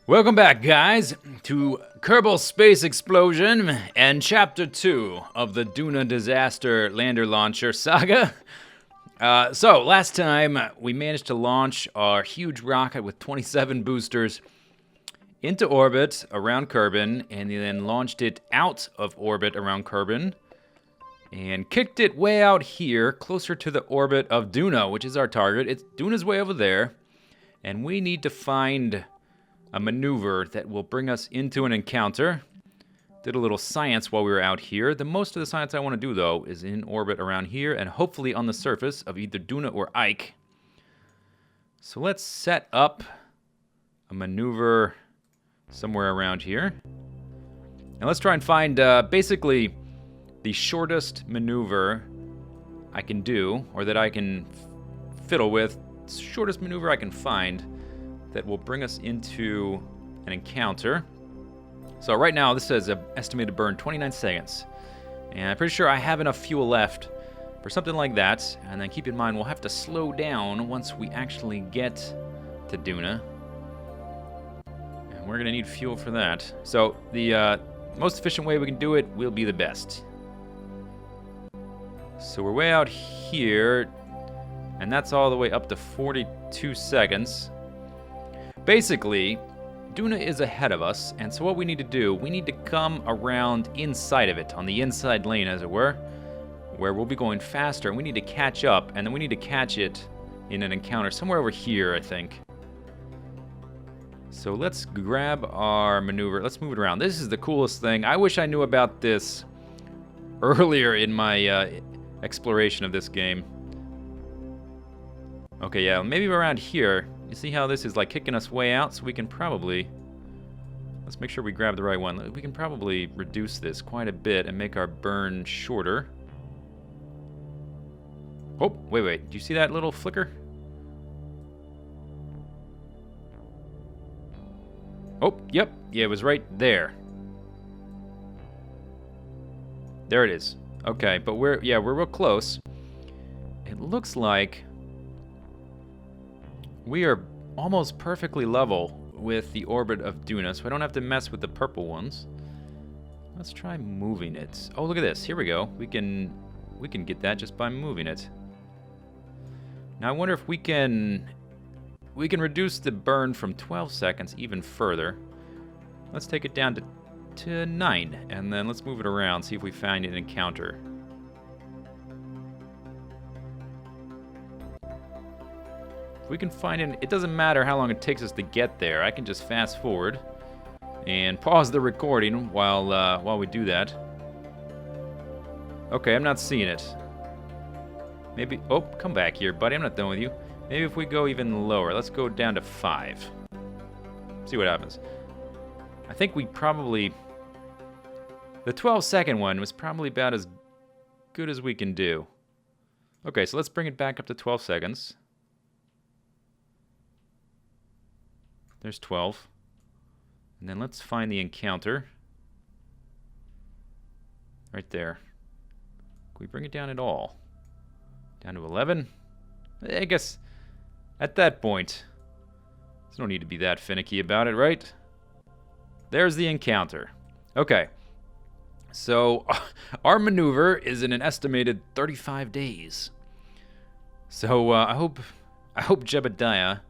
Welcome back, guys, to Kerbal Space Explosion and Chapter 2 of the Duna Disaster Lander Launcher Saga. So, last time we managed to launch our huge rocket with 27 boosters into orbit around Kerbin, and then launched it out of orbit around Kerbin, and kicked it way out here, closer to the orbit of Duna, which is our target. Duna's way over there, and we need to find a maneuver that will bring us into an encounter. Did a little science while we were out here. The most of the science I want to do, though, is in orbit around here and hopefully on the surface of either Duna or Ike. So let's set up a maneuver somewhere around here. And let's try and find basically the shortest maneuver I can do, or that I can fiddle with. Shortest maneuver I can find that will bring us into an encounter. So right now this says estimated burn 29 seconds. And I'm pretty sure I have enough fuel left for something like that. And then keep in mind we'll have to slow down once we actually get to Duna. And we're gonna need fuel for that. So the most efficient way we can do it will be the best. So we're way out here, and that's all the way up to 42 seconds. Basically, Duna is ahead of us, and so what we need to do, we need to come around inside of it, on the inside lane as it were, where we'll be going faster, and we need to catch up, and then we need to catch it in an encounter somewhere over here, I think. So let's grab our maneuver, let's move it around. This is the coolest thing. I wish I knew about this earlier in my exploration of this game. Okay, yeah, maybe around here. You see how this is like kicking us way out, so we can probably, let's make sure we grab the right one. We can probably reduce this quite a bit and make our burn shorter. Oh, wait, do you see that little flicker? Oh, yep, yeah, it was right there. There it is. Okay, but we're real close. It looks like we are almost perfectly level with the orbit of Duna, so I don't have to mess with the purple ones. Let's try moving it. Oh, look at this. Here we go. We can get that just by moving it. Now I wonder if we can reduce the burn from 12 seconds even further. Let's take it down to 9, and then let's move it around, see if we find an encounter. If we can find it doesn't matter how long it takes us to get there. I can just fast forward and pause the recording while we do that. Okay, I'm not seeing it. Maybe, oh, come back here, buddy. I'm not done with you. Maybe if we go even lower, let's go down to 5. See what happens. I think we probably, the 12-second one was probably about as good as we can do. Okay, so let's bring it back up to 12 seconds. There's 12. And then let's find the encounter. Right there. Can we bring it down at all? Down to 11? I guess at that point, there's no need to be that finicky about it, right? There's the encounter. Okay. So our maneuver is in an estimated 35 days. So I hope Jebediah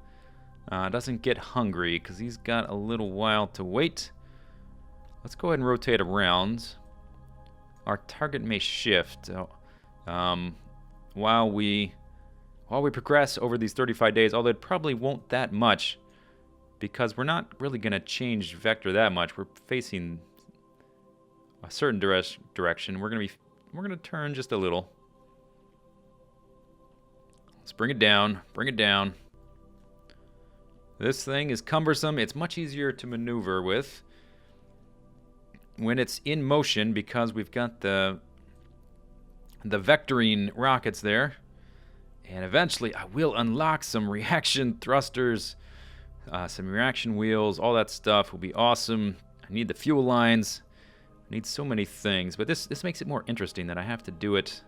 doesn't get hungry, because he's got a little while to wait. Let's go ahead and rotate around. Our target may shift while we progress over these 35 days, although it probably won't that much, because we're not really going to change vector that much. We're facing a certain direction. We're going to turn just a little. Let's bring it down. Bring it down. This thing is cumbersome. It's much easier to maneuver with when it's in motion, because we've got the vectoring rockets there. And eventually I will unlock some reaction thrusters, some reaction wheels, all that stuff will be awesome. I need the fuel lines. I need so many things, but this makes it more interesting that I have to do it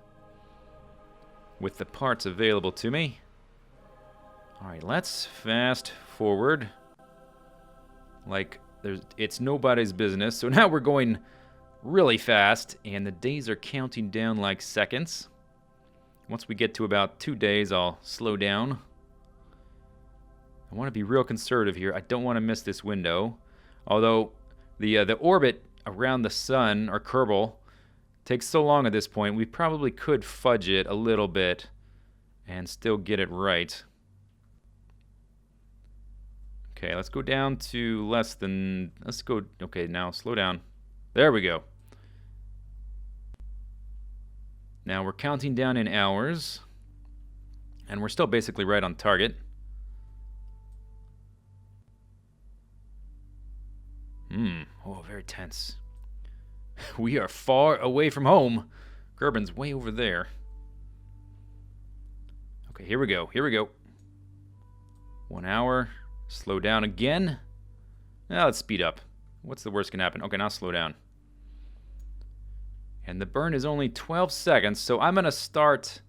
with the parts available to me. All right, let's fast forward. Like, it's nobody's business. So now we're going really fast, and the days are counting down like seconds. Once we get to about 2 days, I'll slow down. I want to be real conservative here. I don't want to miss this window. Although the orbit around the sun, or Kerbal, takes so long at this point, we probably could fudge it a little bit and still get it right. Okay, let's go down to less than... Let's go... Okay, now slow down. There we go. Now we're counting down in hours. And we're still basically right on target. Oh, very tense. We are far away from home. Kerbin's way over there. Okay, here we go. Here we go. 1 hour. Slow down again. Now let's speed up. What's the worst can happen? Okay, now slow down. And the burn is only 12 seconds, so I'm going to start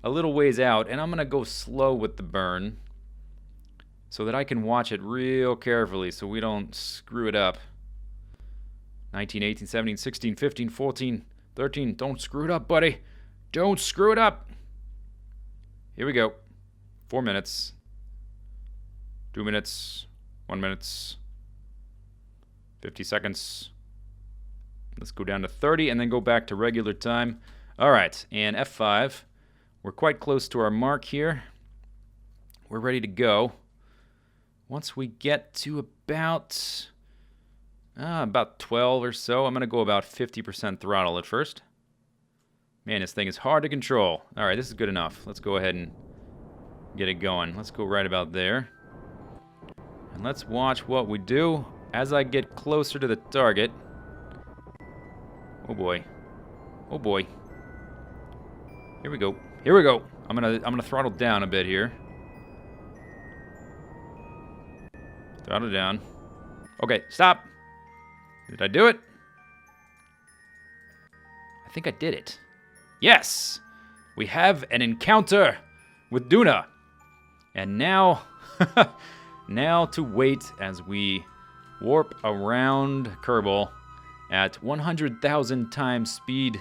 a little ways out, and I'm going to go slow with the burn so that I can watch it real carefully so we don't screw it up. 19, 18, 17, 16, 15, 14, 13. Don't screw it up, buddy. Don't screw it up. Here we go. 4 minutes. 2 minutes. 1 minute. 50 seconds. Let's go down to 30 and then go back to regular time. All right, and F5. We're quite close to our mark here. We're ready to go. Once we get to about 12 or so, I'm going to go about 50% throttle at first. Man, this thing is hard to control. All right, this is good enough. Let's go ahead and get it going. Let's go right about there. And let's watch what we do as I get closer to the target. Oh boy. Oh boy. Here we go. Here we go. I'm gonna throttle down a bit here. Throttle down. Okay, stop. Did I do it? I think I did it. Yes! We have an encounter with Duna. And now, now to wait as we warp around Kerbal at 100,000 times speed.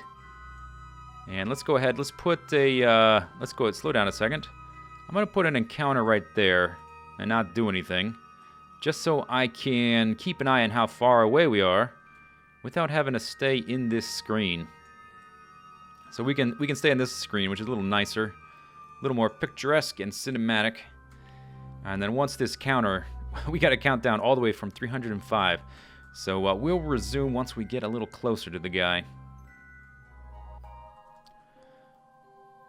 And let's go ahead. Let's put a, let's go ahead, slow down a second. I'm going to put an encounter right there and not do anything, just so I can keep an eye on how far away we are without having to stay in this screen. So we can stay on this screen, which is a little nicer, a little more picturesque and cinematic. And then once this counter, we got to count down all the way from 305. So we'll resume once we get a little closer to the guy.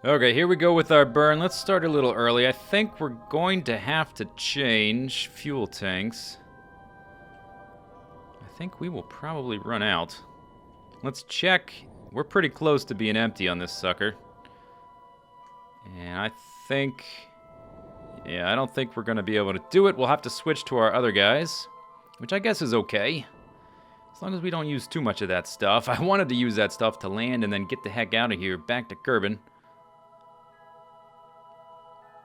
Okay, here we go with our burn. Let's start a little early. I think we're going to have to change fuel tanks. I think we will probably run out. Let's check. We're pretty close to being empty on this sucker. And I think... yeah, I don't think we're going to be able to do it. We'll have to switch to our other guys, which I guess is okay. As long as we don't use too much of that stuff. I wanted to use that stuff to land and then get the heck out of here, back to Kerbin.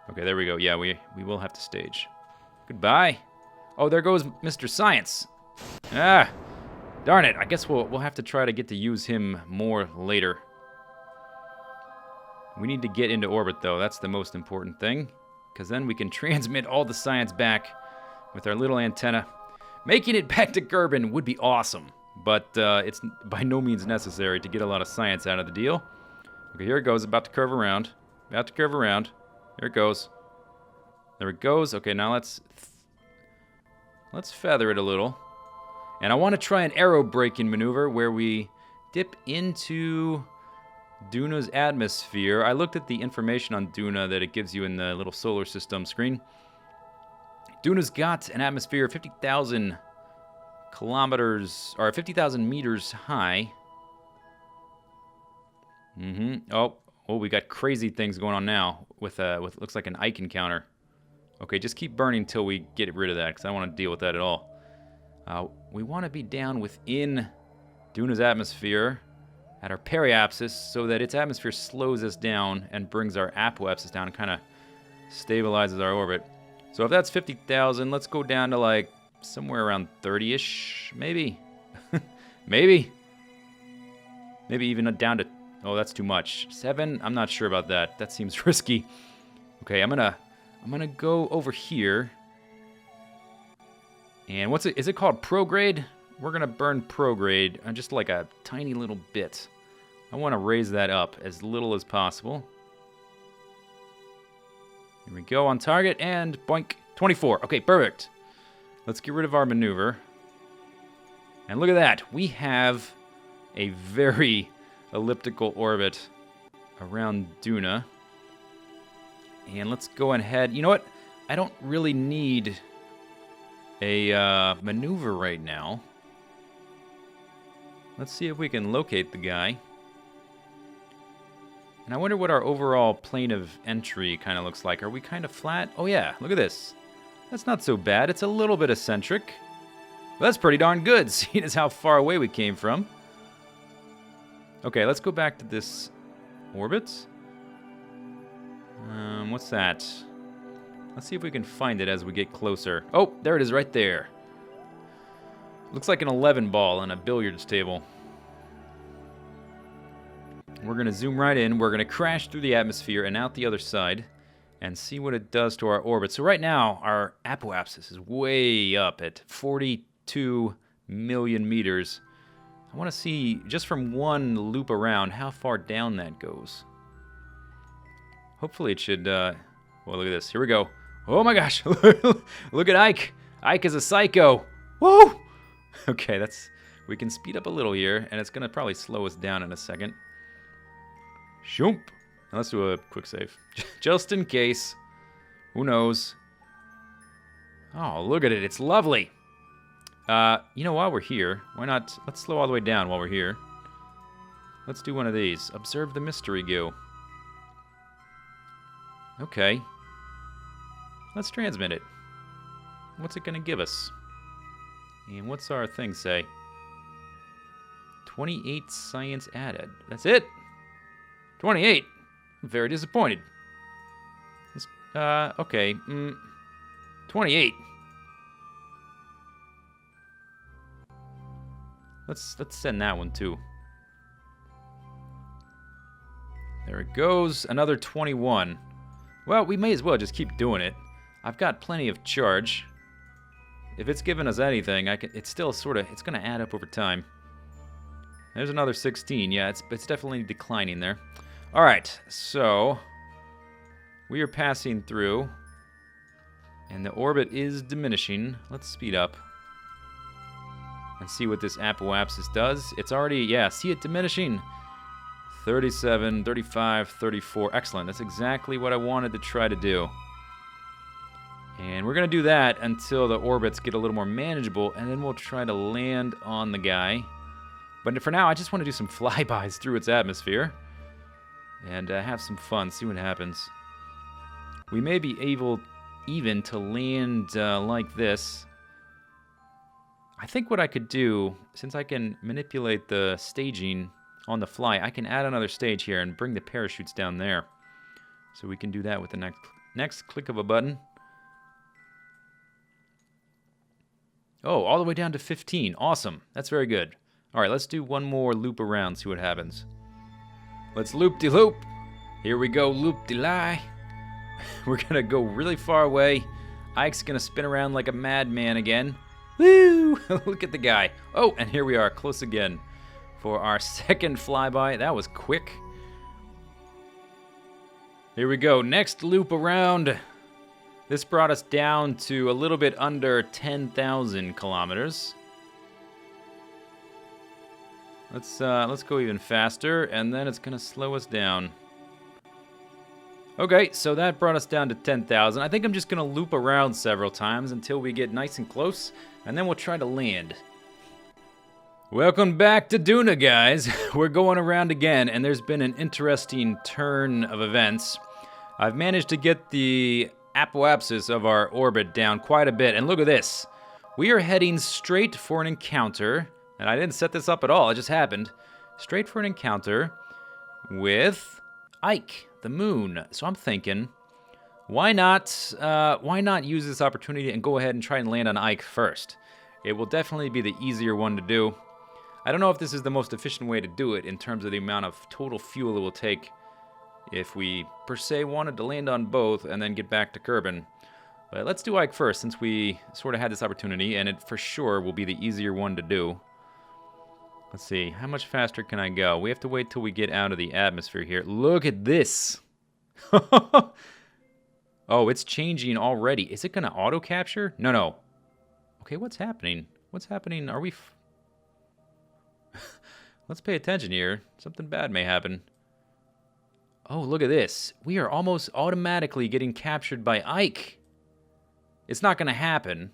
Okay, there we go. Yeah, we will have to stage. Goodbye. Oh, there goes Mr. Science. Ah, darn it. I guess we'll have to try to get to use him more later. We need to get into orbit, though. That's the most important thing, because then we can transmit all the science back with our little antenna. Making it back to Kerbin would be awesome, but it's by no means necessary to get a lot of science out of the deal. Okay, here it goes. About to curve around. About to curve around. There it goes. There it goes. Okay, now let's feather it a little. And I want to try an aero braking maneuver where we dip into Duna's atmosphere. I looked at the information on Duna that it gives you in the little solar system screen. Duna's got an atmosphere of 50,000 kilometers, or 50,000 meters high. Oh, we got crazy things going on now with looks like an Ike encounter. Okay, just keep burning till we get rid of that, because I don't want to deal with that at all. We want to be down within Duna's atmosphere at our periapsis so that its atmosphere slows us down and brings our apoapsis down and kind of stabilizes our orbit. So if that's 50,000, let's go down to like somewhere around 30-ish, maybe. Maybe. Maybe even down to... Oh, that's too much. 7? I'm not sure about that. That seems risky. Okay, I'm gonna go over here. And what's it? Is it called prograde? We're gonna burn prograde on just like a tiny little bit. I want to raise that up as little as possible. Here we go, on target, and boink. 24. Okay, perfect. Let's get rid of our maneuver. And look at that. We have a very elliptical orbit around Duna. And let's go ahead. You know what? I don't really need a maneuver right now. Let's see if we can locate the guy. And I wonder what our overall plane of entry kind of looks like. Are we kind of flat? Oh yeah, look at this. That's not so bad. It's a little bit eccentric. But that's pretty darn good, seeing as how far away we came from. Okay, let's go back to this orbit. What's that? Let's see if we can find it as we get closer. Oh, there it is right there. Looks like an 11 ball on a billiards table. We're going to zoom right in. We're going to crash through the atmosphere and out the other side and see what it does to our orbit. So right now, our apoapsis is way up at 42 million meters. I want to see, just from one loop around, how far down that goes. Hopefully it should... well, look at this. Here we go. Oh my gosh. Look at Ike. Ike is a psycho. Whoa! Okay, we can speed up a little here, and it's going to probably slow us down in a second. Shoomp. Now let's do a quick save. Just in case. Who knows? Oh, look at it. It's lovely. You know, while we're here, why not... Let's slow all the way down while we're here. Let's do one of these. Observe the mystery goo. Okay. Let's transmit it. What's it going to give us? And what's our thing say? 28 science added. That's it? 28? I'm very disappointed. Okay. 28. Let's send that one too. There it goes. Another 21. Well, we may as well just keep doing it. I've got plenty of charge. If it's giving us anything, it's still sort of, it's going to add up over time. There's another 16. Yeah, it's definitely declining there. All right, so we are passing through, and the orbit is diminishing. Let's speed up and see what this apoapsis does. It's already, yeah, see it diminishing. 37, 35, 34. Excellent. That's exactly what I wanted to try to do. And we're going to do that until the orbits get a little more manageable, and then we'll try to land on the guy. But for now, I just want to do some flybys through its atmosphere and have some fun, see what happens. We may be able even to land like this. I think what I could do, since I can manipulate the staging on the fly, I can add another stage here and bring the parachutes down there. So we can do that with the next click of a button. Oh, all the way down to 15. Awesome. That's very good. All right, let's do one more loop around, see what happens. Let's loop-de-loop. Here we go, loop-de-lie. We're going to go really far away. Ike's going to spin around like a madman again. Woo! Look at the guy. Oh, and here we are, close again for our second flyby. That was quick. Here we go, next loop around. This brought us down to a little bit under 10,000 kilometers. Let's go even faster, and then it's gonna slow us down. Okay, so that brought us down to 10,000. I think I'm just gonna loop around several times until we get nice and close, and then we'll try to land. Welcome back to Duna, guys. We're going around again, and there's been an interesting turn of events. I've managed to get the apoapsis of our orbit down quite a bit, and look at this. We are heading straight for an encounter, and I didn't set this up at all, it just happened. Straight for an encounter with Ike, the moon. So I'm thinking, Why not use this opportunity and go ahead and try and land on Ike first? It will definitely be the easier one to do. I don't know if this is the most efficient way to do it in terms of the amount of total fuel it will take if we, per se, wanted to land on both and then get back to Kerbin. But let's do Ike first, since we sort of had this opportunity, and it for sure will be the easier one to do. Let's see, how much faster can I go? We have to wait till we get out of the atmosphere here. Look at this! Oh, it's changing already. Is it going to auto-capture? No. Okay, what's happening? What's happening? Are we... Let's pay attention here. Something bad may happen. Oh, look at this. We are almost automatically getting captured by Ike. It's not going to happen.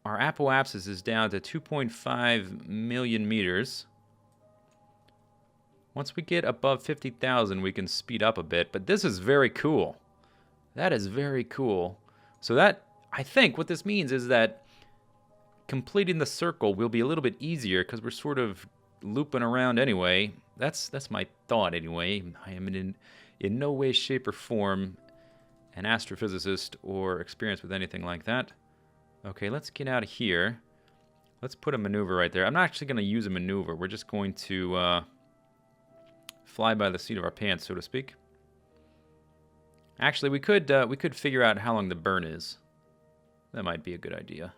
Our apoapsis is down to 2.5 million meters. Once we get above 50,000, we can speed up a bit. But this is very cool. That is very cool. So that, I think what this means is that completing the circle will be a little bit easier because we're sort of looping around anyway. That's my thought anyway. I am in no way, shape, or form an astrophysicist or experienced with anything like that. Okay, let's get out of here. Let's put a maneuver right there. I'm not actually going to use a maneuver. We're just going to fly by the seat of our pants, so to speak. Actually, we could figure out how long the burn is. That might be a good idea.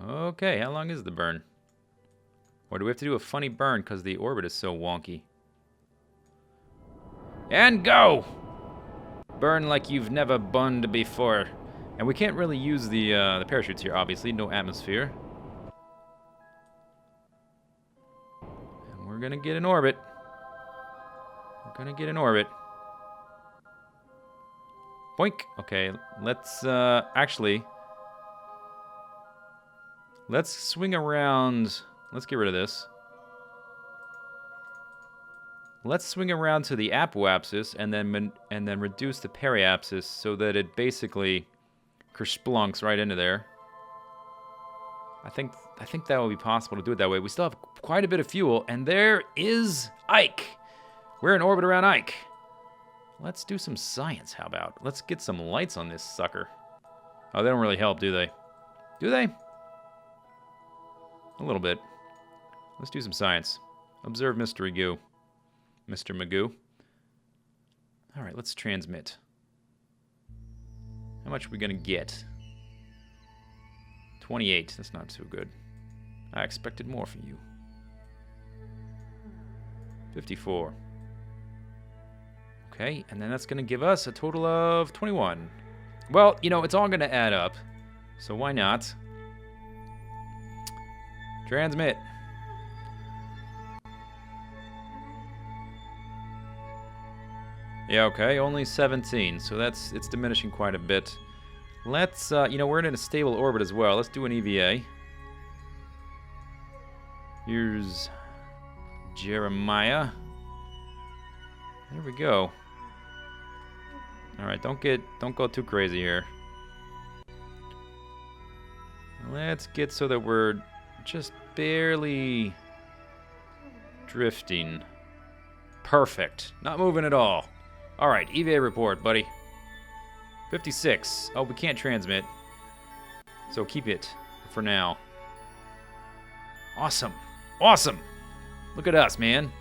Okay, how long is the burn? Or do we have to do a funny burn because the orbit is so wonky? And go! Burn like you've never burned before. And we can't really use the parachutes here, obviously. No atmosphere. And we're gonna get in orbit. We're gonna get in orbit. Boink! Okay, let's, actually... Let's swing around. Let's get rid of this. Let's swing around to the apoapsis and then reduce the periapsis so that it basically kersplunks right into there. I think that will be possible to do it that way. We still have quite a bit of fuel, and there is Ike. We're in orbit around Ike. Let's do some science. How about? Let's get some lights on this sucker. Oh, they don't really help, do they? Do they? A little bit. Let's do some science. Observe Mr. Magoo. Mr. Magoo. All right, let's transmit. How much are we going to get? 28. That's not too good. I expected more from you. 54. Okay, and then that's going to give us a total of 21. Well, you know, it's all going to add up. So why not? Transmit. Yeah, okay, only 17, so it's diminishing quite a bit. Let's, you know, we're in a stable orbit as well. Let's do an EVA. Here's Jeremiah. There we go. All right, don't go too crazy here. Let's get so that we're just barely drifting. Perfect. Not moving at all. All right, EVA report, buddy. 56. Oh, we can't transmit. So keep it for now. Awesome. Awesome. Look at us, man.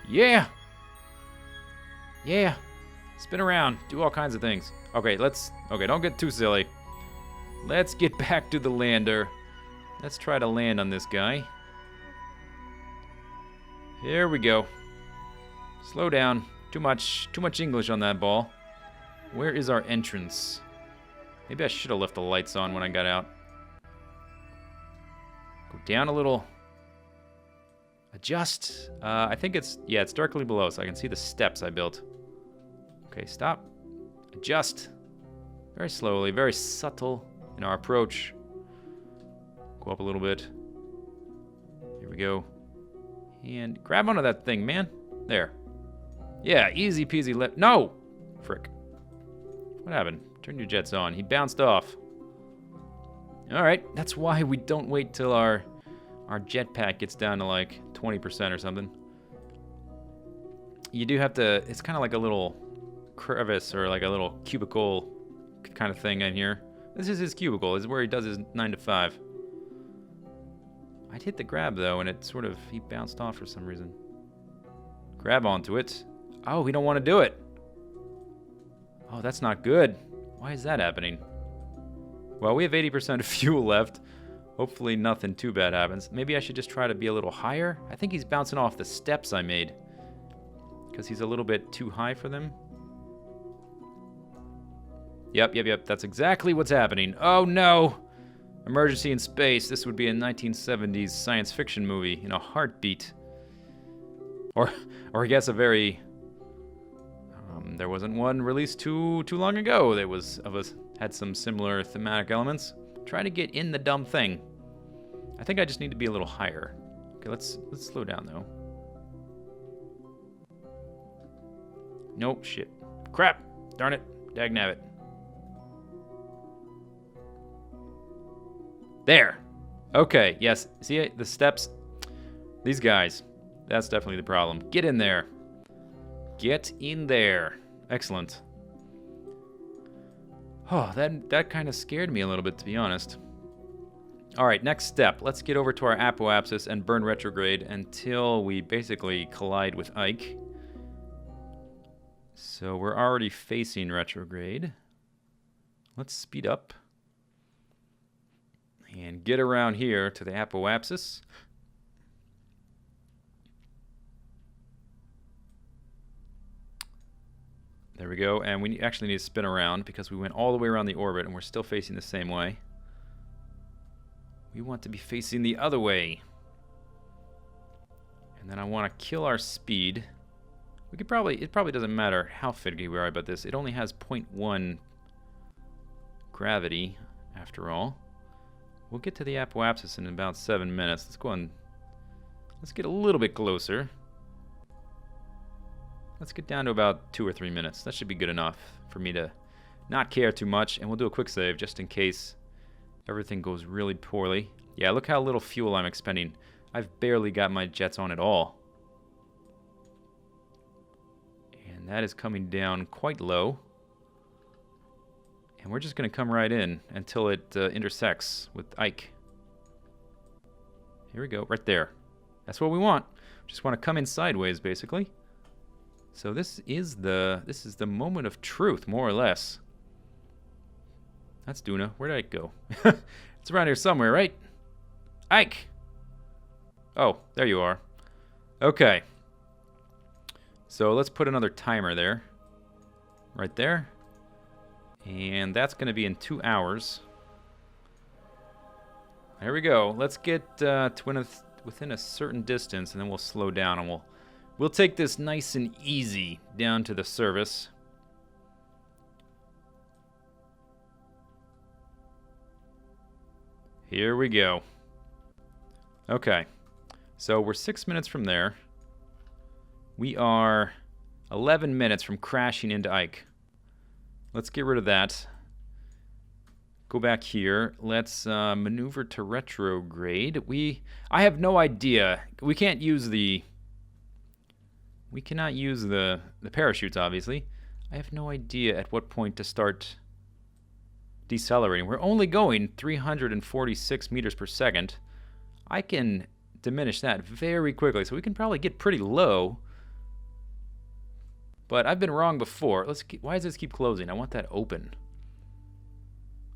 Yeah. Yeah. Spin around. Do all kinds of things. Okay, don't get too silly. Let's get back to the lander. Let's try to land on this guy. Here we go. Slow down. Too much English on that ball. Where is our entrance? Maybe I should have left the lights on when I got out. Go down a little. Adjust. I think it's directly below, so I can see the steps I built. Okay, stop. Adjust. Very slowly, very subtle in our approach. Go up a little bit. Here we go. And grab onto that thing, man. There. Yeah, easy peasy left. No! Frick. What happened? Turn your jets on. He bounced off. Alright, that's why we don't wait till our jetpack gets down to like 20% or something. you do have to, it's kind of like a little crevice or like a little cubicle kind of thing in here. This is his cubicle. This is where he does his 9 to 5. I'd hit the grab though, and it sort of, he bounced off for some reason. Grab onto it. Oh, we don't want to do it. Oh, that's not good. Why is that happening? Well, we have 80% of fuel left. Hopefully nothing too bad happens. Maybe I should just try to be a little higher. I think he's bouncing off the steps I made, because he's a little bit too high for them. Yep. That's exactly what's happening. Oh, no. Emergency in space. This would be a 1970s science fiction movie in a heartbeat. Or I guess a very... there wasn't one released too long ago that had some similar thematic elements. Try to get in the dumb thing. I think I just need to be a little higher. Okay, let's slow down though. Nope, shit. Crap! Darn it. Dagnabbit. There! Okay, yes. See it? The steps. These guys. That's definitely the problem. Get in there. Get in there. Excellent. Oh, that kind of scared me a little bit, to be honest. Alright, next step. Let's get over to our apoapsis and burn retrograde until we basically collide with Ike. So we're already facing retrograde. Let's speed up. And get around here to the apoapsis. There we go, and we actually need to spin around because we went all the way around the orbit and we're still facing the same way. We want to be facing the other way. And then I want to kill our speed. We could probably, it probably doesn't matter how finicky we are about this. It only has 0.1 gravity, after all. We'll get to the apoapsis in about 7 minutes. Let's go on, let's get a little bit closer. Let's get down to about 2 or 3 minutes. That should be good enough for me to not care too much. And we'll do a quick save just in case everything goes really poorly. Yeah, look how little fuel I'm expending. I've barely got my jets on at all. And that is coming down quite low. And we're just going to come right in until it intersects with Ike. Here we go, right there. That's what we want. Just want to come in sideways, basically. So this is the moment of truth, more or less. That's Duna. Where did Ike go? It's around here somewhere, right? Ike! Oh, there you are. Okay. So let's put another timer there. Right there. And that's going to be in 2 hours. There we go. Let's get within a certain distance, and then we'll slow down, and we'll take this nice and easy down to the surface. Here we go. Okay. So we're 6 minutes from there. We are 11 minutes from crashing into Ike. Let's get rid of that. Go back here. Let's maneuver to retrograde. I have no idea. We cannot use the parachutes, obviously. I have no idea at what point to start decelerating. We're only going 346 meters per second. I can diminish that very quickly, so we can probably get pretty low. But I've been wrong before. Why does this keep closing? I want that open.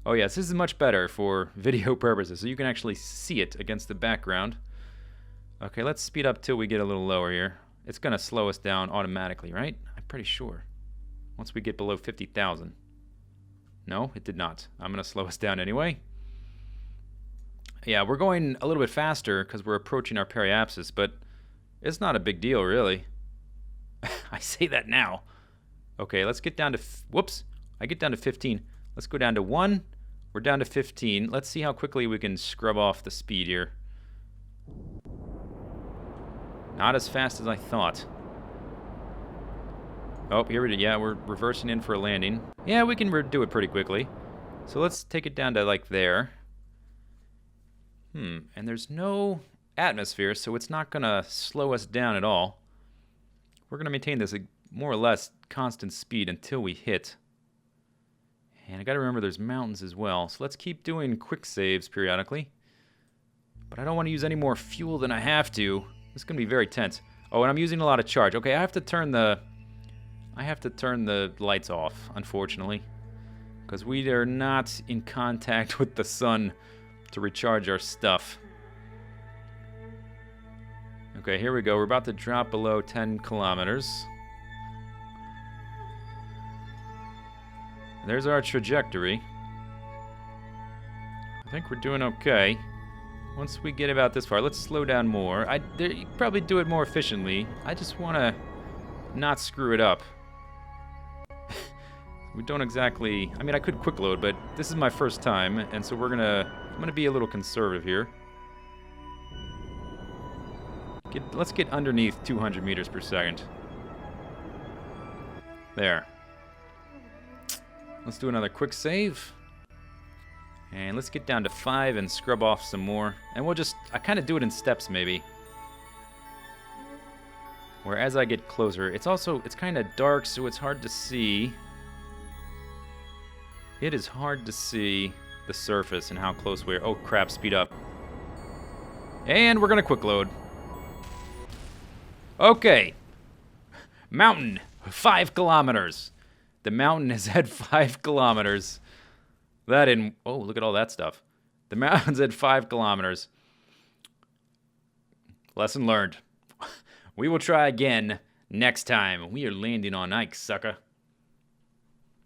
Oh yes, this is much better for video purposes, so you can actually see it against the background. Okay, let's speed up till we get a little lower here. It's going to slow us down automatically, right? I'm pretty sure. Once we get below 50,000. No, it did not. I'm going to slow us down anyway. Yeah, we're going a little bit faster because we're approaching our periapsis, but it's not a big deal, really. I say that now. Okay, let's get down to... Whoops. I get down to 15. Let's go down to 1. We're down to 15. Let's see how quickly we can scrub off the speed here. Not as fast as I thought. Oh, here we go. Yeah, we're reversing in for a landing. Yeah, we can do it pretty quickly. So let's take it down to like there. And there's no atmosphere, so it's not going to slow us down at all. we're going to maintain this more or less constant speed until we hit. And I got to remember there's mountains as well. So let's keep doing quick saves periodically. But I don't want to use any more fuel than I have to. This is going to be very tense. Oh, and I'm using a lot of charge. Okay, I have to turn the lights off, unfortunately, because we are not in contact with the sun to recharge our stuff. Okay, here we go. We're about to drop below 10 kilometers. There's our trajectory. I think we're doing okay. Once we get about this far, let's slow down more. You could probably do it more efficiently. I just want to not screw it up. We don't exactly... I mean, I could quick load, but this is my first time, and so I'm gonna be a little conservative here. Let's get underneath 200 meters per second. There. Let's do another quick save. And let's get down to 5 and scrub off some more. And I kind of do it in steps, maybe. Where as I get closer, it's kind of dark, so it's hard to see. It is hard to see the surface and how close we are. Oh, crap, speed up. And we're going to quick load. Okay. Mountain, 5 kilometers. The mountain is at 5 kilometers. Oh, look at all that stuff. The mountain's at 5 kilometers. Lesson learned. We will try again next time. We are landing on Ike, sucker.